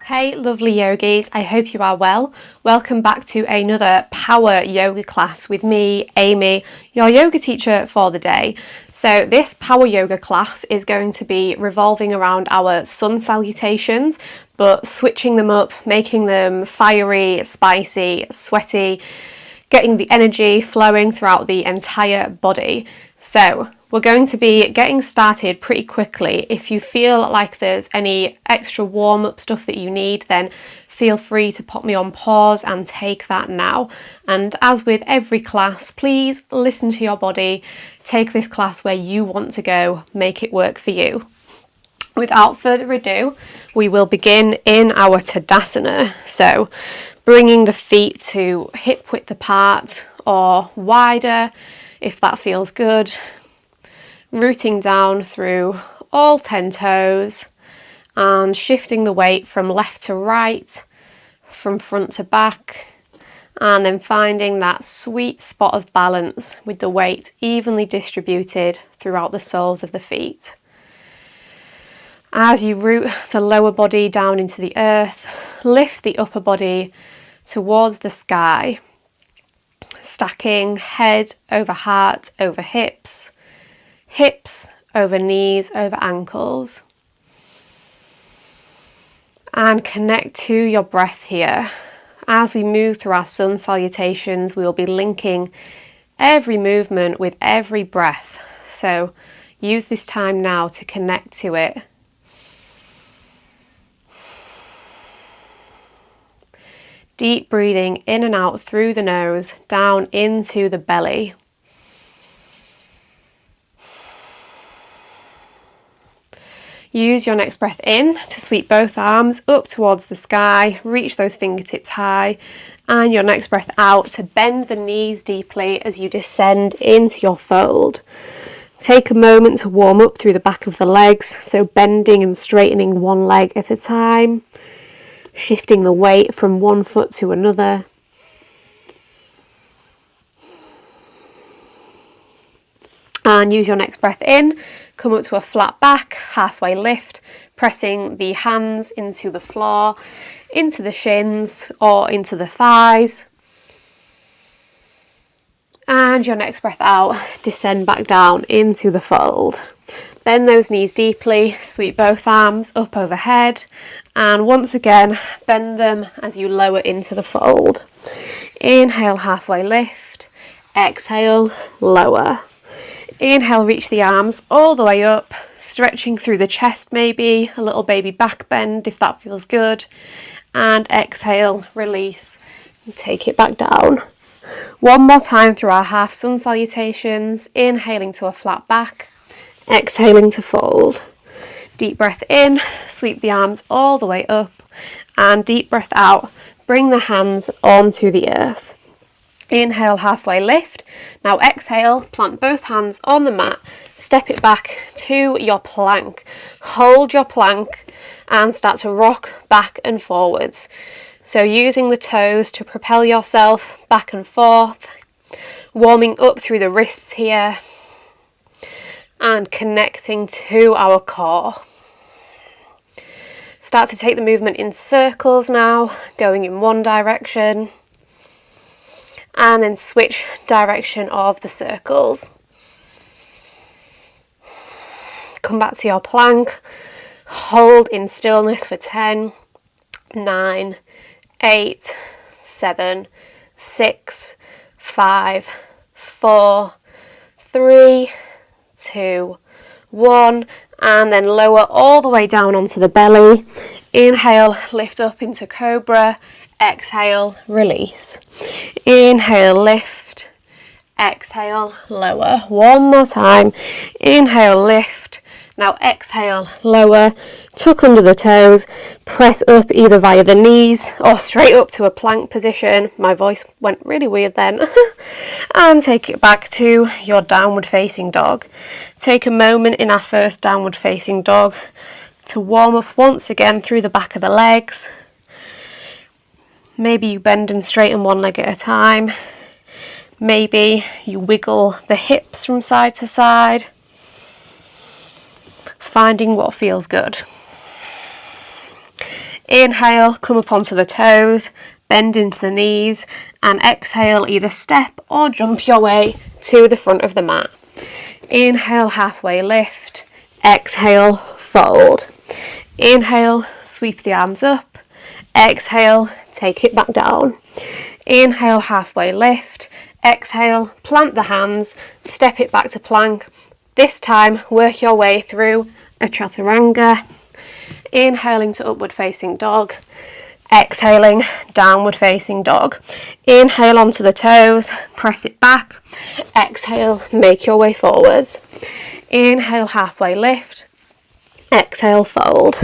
Hey lovely yogis, I hope you are well. Welcome back to another power yoga class with me, Amy, your yoga teacher for the day. So this power yoga class is going to be revolving around our sun salutations, but switching them up, making them fiery, spicy, sweaty, getting the energy flowing throughout the entire body. So we're going to be getting started pretty quickly. If you feel like there's any extra warm-up stuff that you need, then feel free to pop me on pause and take that now. And as with every class, please listen to your body. Take this class where you want to go, make it work for you. Without further ado, we will begin in our Tadasana. So bringing the feet to hip width apart or wider if that feels good. Rooting down through all 10 toes and shifting the weight from left to right, from front to back, and then finding that sweet spot of balance with the weight evenly distributed throughout the soles of the feet. As you root the lower body down into the earth, lift the upper body towards the sky, stacking head over heart over hips, hips over knees over ankles. And connect to your breath here. As we move through our sun salutations, we will be linking every movement with every breath. So use this time now to connect to it. Deep breathing in and out through the nose, down into the belly. Use your next breath in to sweep both arms up towards the sky, reach those fingertips high, and your next breath out to bend the knees deeply as you descend into your fold. Take a moment to warm up through the back of the legs, so bending and straightening one leg at a time, shifting the weight from one foot to another. And use your next breath in, come up to a flat back, halfway lift, pressing the hands into the floor, into the shins or into the thighs. And your next breath out, descend back down into the fold. Bend those knees deeply, sweep both arms up overhead, and once again, bend them as you lower into the fold. Inhale, halfway lift, exhale, lower. Inhale, reach the arms all the way up, stretching through the chest maybe, a little baby back bend if that feels good. And exhale, release, and take it back down. One more time through our half sun salutations, inhaling to a flat back, exhaling to fold. Deep breath in, sweep the arms all the way up, and deep breath out, bring the hands onto the earth. Inhale, halfway lift. Now exhale, plant both hands on the mat, step it back to your plank. Hold your plank and start to rock back and forwards. So using the toes to propel yourself back and forth, warming up through the wrists here and connecting to our core. Start to take the movement in circles now, going in one direction. And then switch direction of the circles. Come back to your plank. Hold in stillness for 10, 9, 8, 7, 6, 5, 4, 3, 2, 1. And then lower all the way down onto the belly. Inhale, lift up into cobra. Exhale, release. Inhale, lift. Exhale, lower. One more time. Inhale, lift. Now exhale, lower. Tuck under the toes. Press up either via the knees or straight up to a plank position. My voice went really weird then. And take it back to your downward facing dog. Take a moment in our first downward facing dog to warm up once again through the back of the legs. Maybe you bend and straighten one leg at a time. Maybe you wiggle the hips from side to side. Finding what feels good. Inhale, come up onto the toes, bend into the knees, and exhale, either step or jump your way to the front of the mat. Inhale, halfway lift. Exhale, fold. Inhale, sweep the arms up. Exhale, take it back down. Inhale, halfway lift. Exhale, plant the hands, step it back to plank. This time, work your way through a chaturanga. Inhaling to upward facing dog. Exhaling, downward facing dog. Inhale onto the toes, press it back. Exhale, make your way forwards. Inhale, halfway lift. Exhale, fold.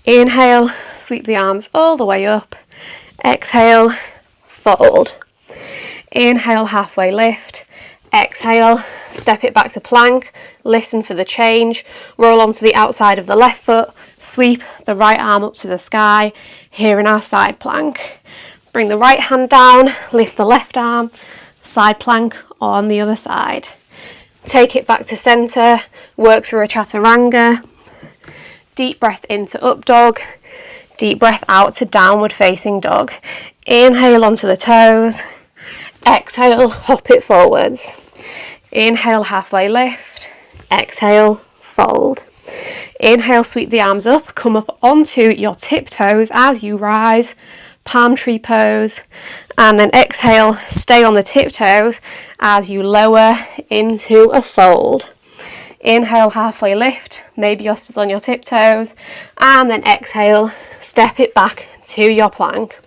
Inhale, sweep the arms all the way up. Exhale, fold. Inhale, halfway lift. Exhale, step it back to plank, listen for the change, roll onto the outside of the left foot, sweep the right arm up to the sky, here in our side plank. Bring the right hand down, lift the left arm, side plank on the other side. Take it back to centre, work through a chaturanga, deep breath into up dog, deep breath out to downward facing dog. Inhale onto the toes. Exhale, hop it forwards. Inhale, halfway lift. Exhale, fold. Inhale, sweep the arms up, come up onto your tiptoes as you rise, palm tree pose. And then exhale, stay on the tiptoes as you lower into a fold. Inhale, halfway lift, maybe you're still on your tiptoes. And then exhale, step it back to your plank.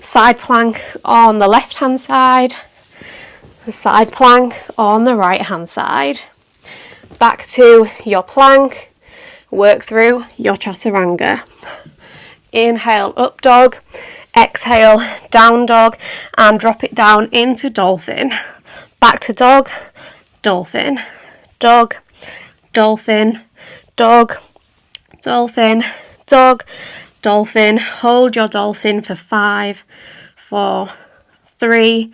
Side plank on the left hand side, side plank on the right hand side. Back to your plank, work through your chaturanga. Inhale, up dog, exhale, down dog, and drop it down into dolphin. Back to dog, dolphin, dog, dolphin, dog, dolphin, dog, dolphin. Hold your dolphin for 5, 4, 3,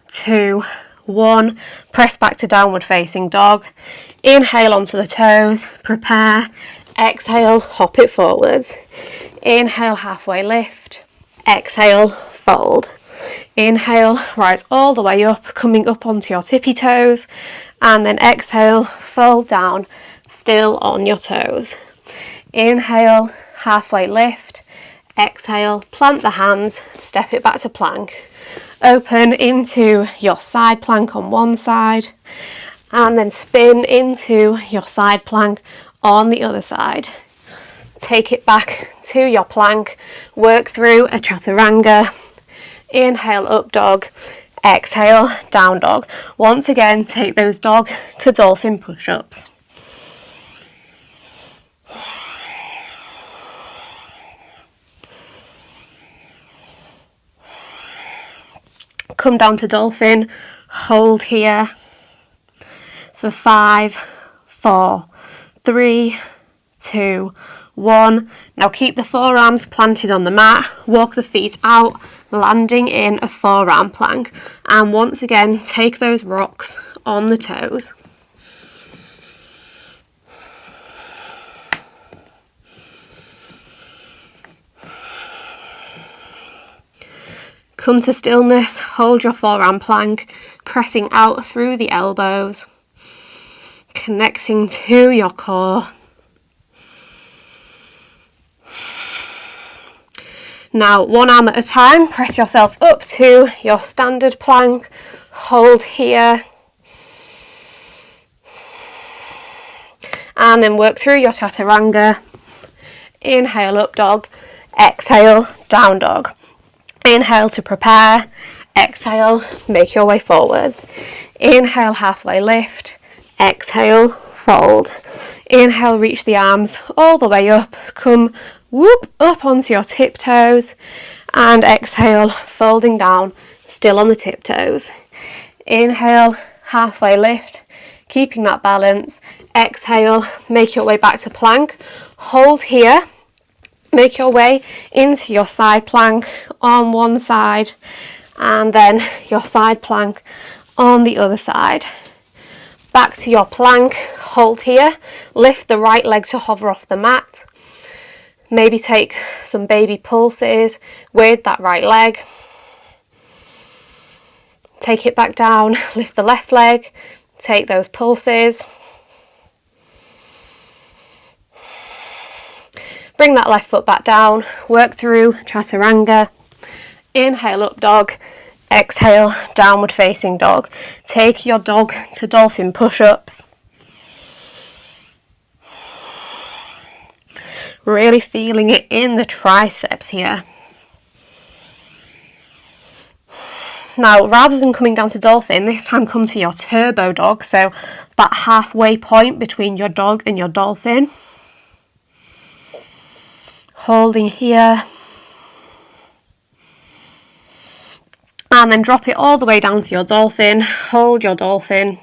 2, 1. Press back to downward facing dog. Inhale onto the toes, prepare. Exhale, hop it forwards. Inhale, halfway lift. Exhale, fold. Inhale, rise all the way up, coming up onto your tippy toes. And then exhale, fold down, still on your toes. Inhale, halfway lift. Exhale, plant the hands, step it back to plank. Open into your side plank on one side, and then spin into your side plank on the other side. Take it back to your plank, work through a chaturanga. Inhale, up dog. Exhale, down dog. Once again, take those dog to dolphin push-ups. Come down to dolphin, hold here for 5, 4, 3, 2, 1. Now keep the forearms planted on the mat, walk the feet out, landing in a forearm plank. And once again, take those rocks on the toes. Come to stillness, hold your forearm plank, pressing out through the elbows, connecting to your core. Now, one arm at a time, press yourself up to your standard plank, hold here, and then work through your chaturanga. Inhale, up dog, exhale, down dog. Inhale to prepare, exhale, make your way forwards. Inhale, halfway lift, exhale, fold. Inhale, reach the arms all the way up, come whoop up onto your tiptoes, and exhale, folding down, still on the tiptoes. Inhale, halfway lift, keeping that balance. Exhale, make your way back to plank, hold here. Make your way into your side plank on one side, and then your side plank on the other side. Back to your plank, hold here, lift the right leg to hover off the mat. Maybe take some baby pulses with that right leg. Take it back down, lift the left leg, take those pulses. Bring that left foot back down, work through chaturanga. Inhale, up dog. Exhale, downward facing dog. Take your dog to dolphin push-ups. Really feeling it in the triceps here. Now, rather than coming down to dolphin, this time come to your turbo dog, so that halfway point between your dog and your dolphin. Holding here. And then drop it all the way down to your dolphin. Hold your dolphin.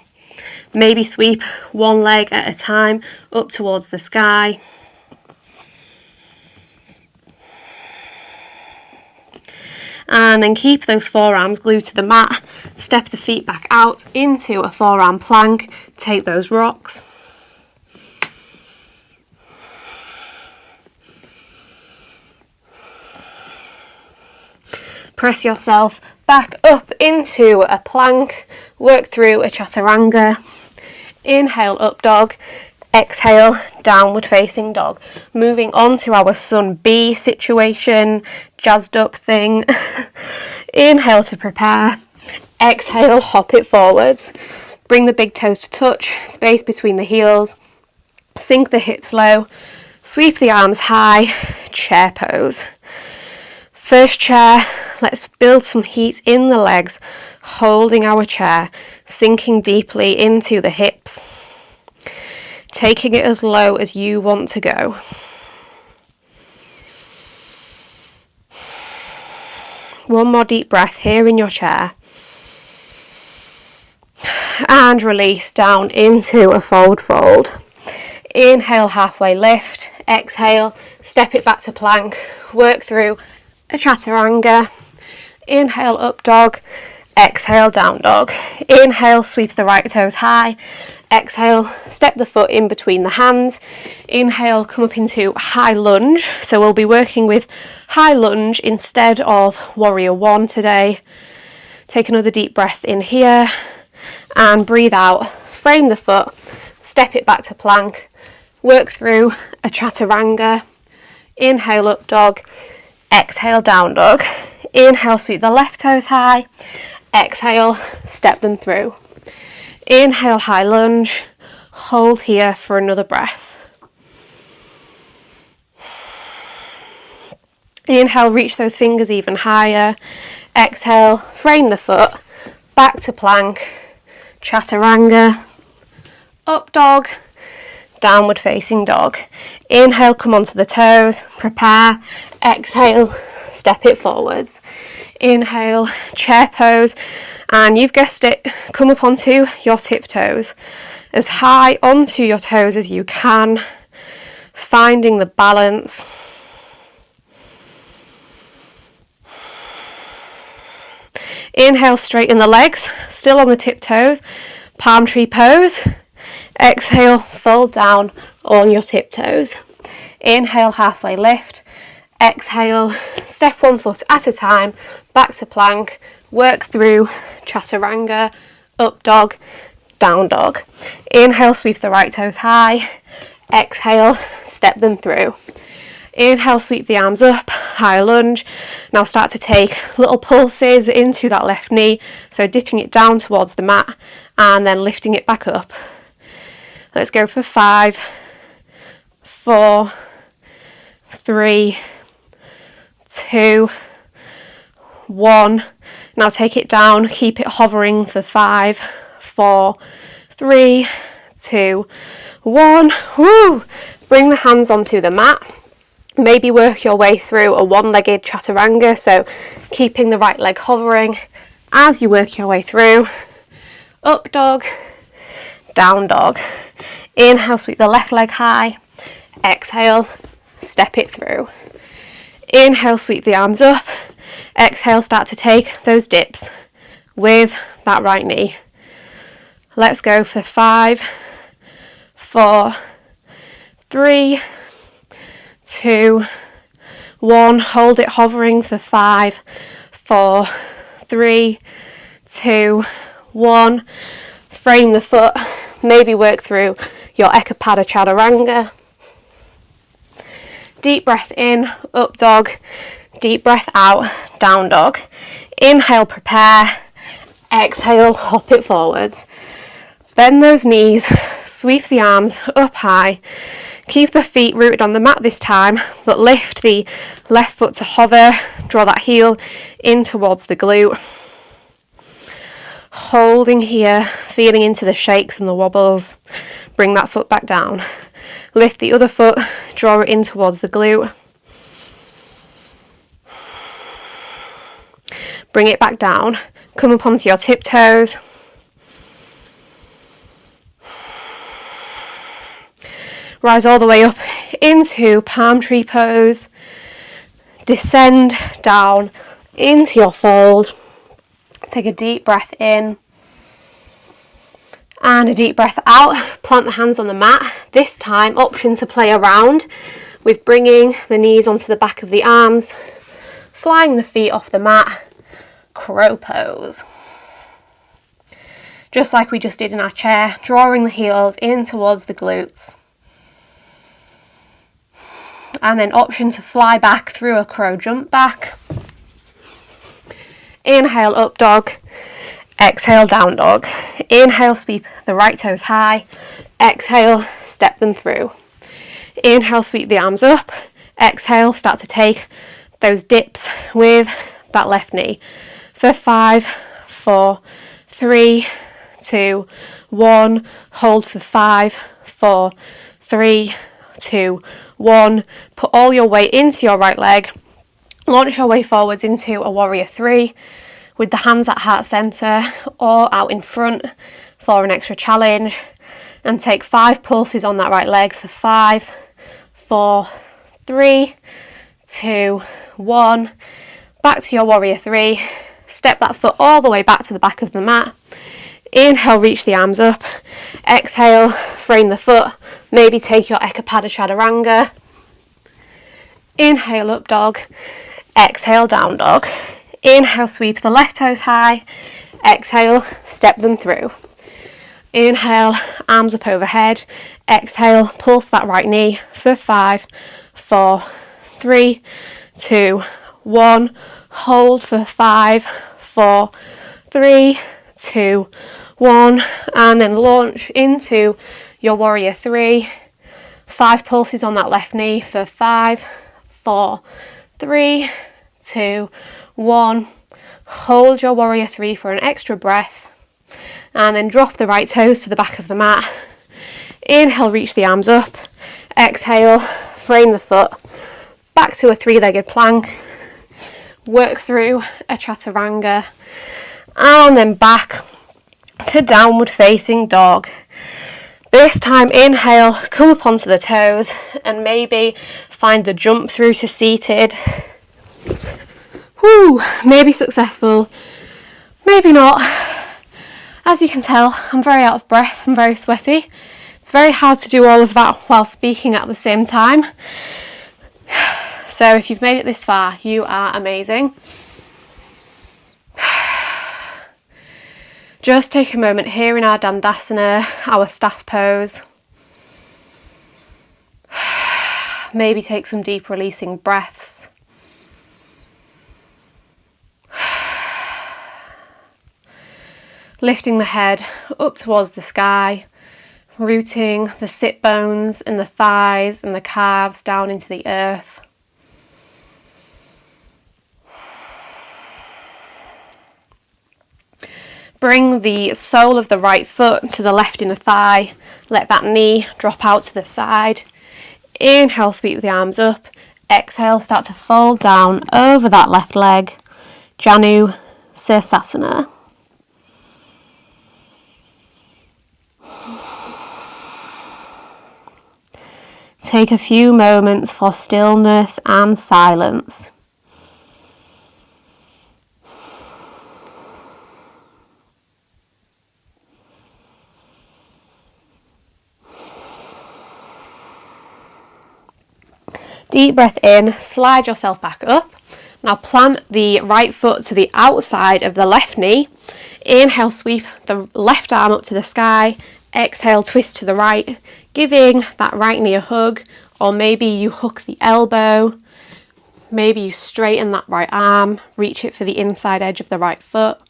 Maybe sweep one leg at a time up towards the sky. And then keep those forearms glued to the mat. Step the feet back out into a forearm plank. Take those rocks. Press yourself back up into a plank. Work through a chaturanga. Inhale, up dog. Exhale, downward facing dog. Moving on to our sun B situation, jazzed up thing. Inhale to prepare. Exhale, hop it forwards. Bring the big toes to touch, space between the heels. Sink the hips low. Sweep the arms high, chair pose. First chair, let's build some heat in the legs, holding our chair, sinking deeply into the hips. Taking it as low as you want to go. One more deep breath here in your chair. And release down into a forward fold. Inhale, halfway lift. Exhale, step it back to plank. Work through a chaturanga. Inhale, up dog. Exhale, down dog. Inhale, sweep the right toes high. Exhale, step the foot in between the hands. Inhale, come up into high lunge. So we'll be working with high lunge instead of warrior one today. Take another deep breath in here and breathe out. Frame the foot, step it back to plank. Work through a chaturanga. Inhale, up dog. Exhale, down dog. Inhale, sweep the left toes high. Exhale, step them through. Inhale, high lunge. Hold here for another breath. Inhale, reach those fingers even higher. Exhale, frame the foot. Back to plank. Chaturanga. Up dog. Downward facing dog. Inhale, come onto the toes. Prepare. Exhale, step it forwards. Inhale, chair pose. And you've guessed it, come up onto your tiptoes, as high onto your toes as you can, finding the balance. Inhale, straighten the legs, still on the tiptoes, palm tree pose. Exhale, fold down on your tiptoes. Inhale, halfway lift. Exhale, step one foot at a time, back to plank. Work through chaturanga, up dog, down dog. Inhale, sweep the right toes high. Exhale, step them through. Inhale, sweep the arms up, high lunge. Now start to take little pulses into that left knee. So dipping it down towards the mat and then lifting it back up. Let's go for 5, 4, 3, 2, 1. Now take it down, keep it hovering for 5, 4, 3, 2, 1. Woo! Bring the hands onto the mat. Maybe work your way through a one-legged chaturanga, so keeping the right leg hovering as you work your way through. Up dog, down dog. Inhale, sweep the left leg high. Exhale, step it through. Inhale, sweep the arms up. Exhale, start to take those dips with that right knee. Let's go for 5, 4, 3, 2, 1. Hold it hovering for 5, 4, 3, 2, 1. Frame the foot. Maybe work through your Ekapada Chaturanga. Deep breath in, up dog. Deep breath out, down dog. Inhale, prepare. Exhale, hop it forwards. Bend those knees, sweep the arms up high. Keep the feet rooted on the mat this time, but lift the left foot to hover. Draw that heel in towards the glute. Holding here, feeling into the shakes and the wobbles. Bring that foot back down. Lift the other foot, draw it in towards the glute. Bring it back down. Come up onto your tiptoes. Rise all the way up into palm tree pose. Descend down into your fold. Take a deep breath in and a deep breath out. Plant the hands on the mat. This time, option to play around with bringing the knees onto the back of the arms, flying the feet off the mat, crow pose. Just like we just did in our chair, drawing the heels in towards the glutes. And then option to fly back through a crow jump back. Inhale, up dog. Exhale, down dog. Inhale, sweep the right toes high. Exhale, step them through. Inhale, sweep the arms up. Exhale, start to take those dips with that left knee. For 5, 4, 3, 2, 1. Hold for 5, 4, 3, 2, 1. Put all your weight into your right leg. Launch your way forwards into a warrior 3 with the hands at heart center or out in front for an extra challenge. And take 5 pulses on that right leg for 5, 4, 3, 2, 1. Back to your warrior 3. Step that foot all the way back to the back of the mat. Inhale, reach the arms up. Exhale, frame the foot. Maybe take your Ekapada Chaturanga. Inhale, up dog. Exhale, down dog. Inhale, sweep the left toes high. Exhale, step them through. Inhale, arms up overhead. Exhale, pulse that right knee for 5, 4, 3, 2, 1. Hold for 5, 4, 3, 2, 1. And then launch into your warrior 3. 5 pulses on that left knee for 5, 4, 3, 2, 1. Hold your warrior 3 for an extra breath. And then drop the right toes to the back of the mat. Inhale, reach the arms up. Exhale, frame the foot. Back to a 3-legged plank. Work through a chaturanga. And then back to downward facing dog. This time, inhale, come up onto the toes and maybe find the jump through to seated. Whew, maybe successful, maybe not. As you can tell, I'm very out of breath, I'm very sweaty. It's very hard to do all of that while speaking at the same time. So if you've made it this far, you are amazing. Just take a moment here in our Dandasana, our staff pose. Maybe take some deep releasing breaths. Lifting the head up towards the sky, rooting the sit bones and the thighs and the calves down into the earth. Bring the sole of the right foot to the left inner thigh. Let that knee drop out to the side. Inhale, sweep the arms up. Exhale, start to fold down over that left leg. Janu Sirsasana. Take a few moments for stillness and silence. Deep breath in, slide yourself back up. Now plant the right foot to the outside of the left knee. Inhale, sweep the left arm up to the sky. Exhale, twist to the right, giving that right knee a hug, or maybe you hook the elbow. Maybe you straighten that right arm, reach it for the inside edge of the right foot.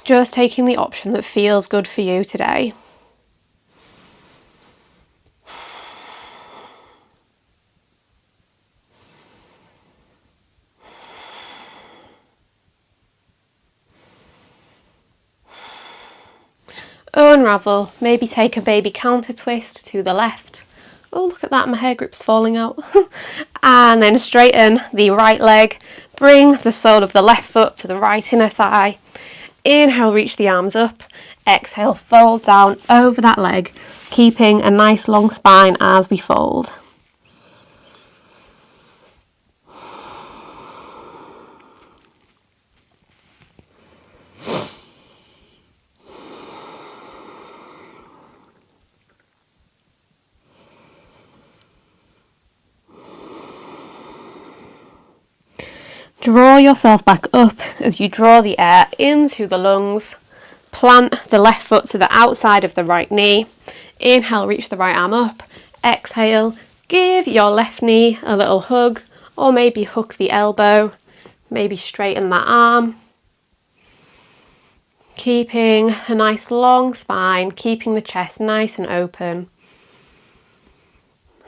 Just taking the option that feels good for you today. Unravel, maybe take a baby counter twist to the left. Oh, look at that, my hair grip's falling out. And then straighten the right leg, bring the sole of the left foot to the right inner thigh. Inhale, reach the arms up. Exhale, fold down over that leg, keeping a nice long spine as we fold. Draw yourself back up as you draw the air into the lungs. Plant the left foot to the outside of the right knee. Inhale, reach the right arm up. Exhale, give your left knee a little hug, or maybe hook the elbow. Maybe straighten that arm. Keeping a nice long spine, keeping the chest nice and open.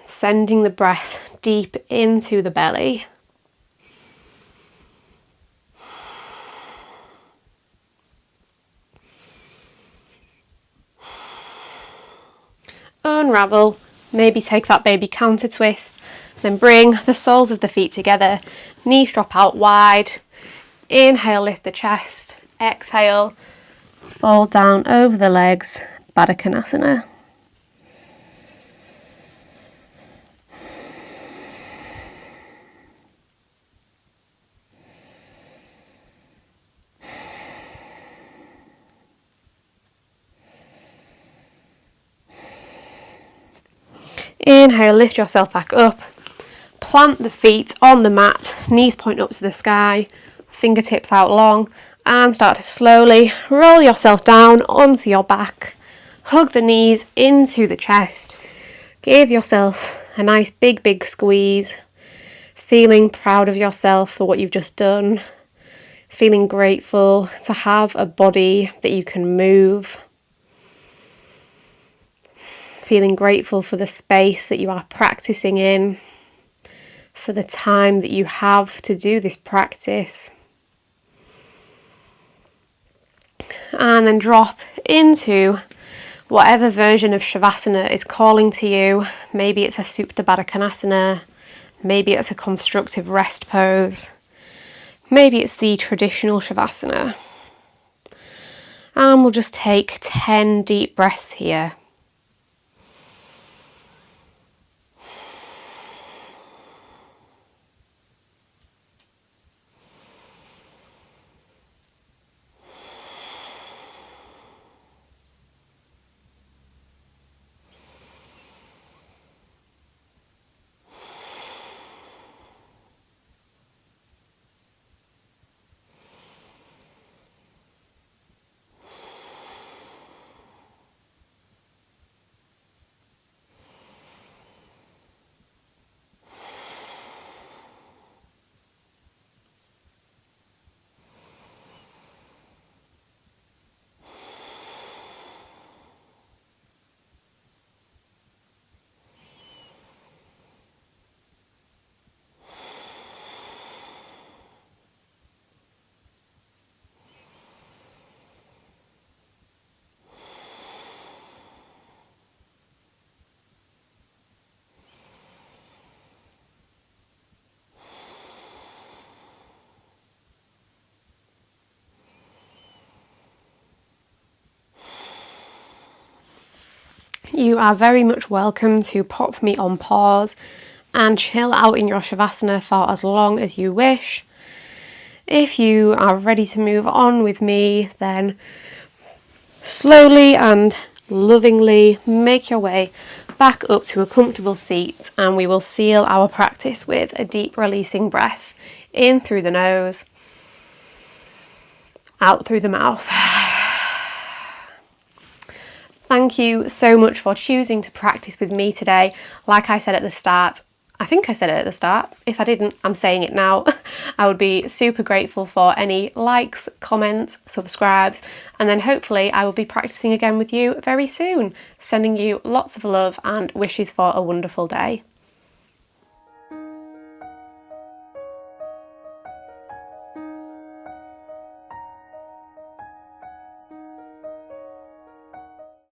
Sending the breath deep into the belly. Unravel, maybe take that baby counter twist, then bring the soles of the feet together, knees drop out wide. Inhale, lift the chest. Exhale, fold down over the legs, Baddha Konasana. Inhale, lift yourself back up. Plant the feet on the mat, knees point up to the sky, fingertips out long, and start to slowly roll yourself down onto your back. Hug the knees into the chest. Give yourself a nice big squeeze. Feeling proud of yourself for what you've just done. Feeling grateful to have a body that you can move. Feeling grateful for the space that you are practicing in, for the time that you have to do this practice. And then drop into whatever version of Shavasana is calling to you. Maybe it's a Supta Baddha Konasana, maybe it's a constructive rest pose, maybe it's the traditional Shavasana. And we'll just take 10 deep breaths here. You are very much welcome to pop me on pause and chill out in your Shavasana for as long as you wish. If you are ready to move on with me, then slowly and lovingly make your way back up to a comfortable seat, and we will seal our practice with a deep releasing breath in through the nose, out through the mouth. Thank you so much for choosing to practice with me today. Like I said at the start, I think I said it at the start. If I didn't, I'm saying it now. I would be super grateful for any likes, comments, subscribes, and then hopefully I will be practicing again with you very soon. Sending you lots of love and wishes for a wonderful day.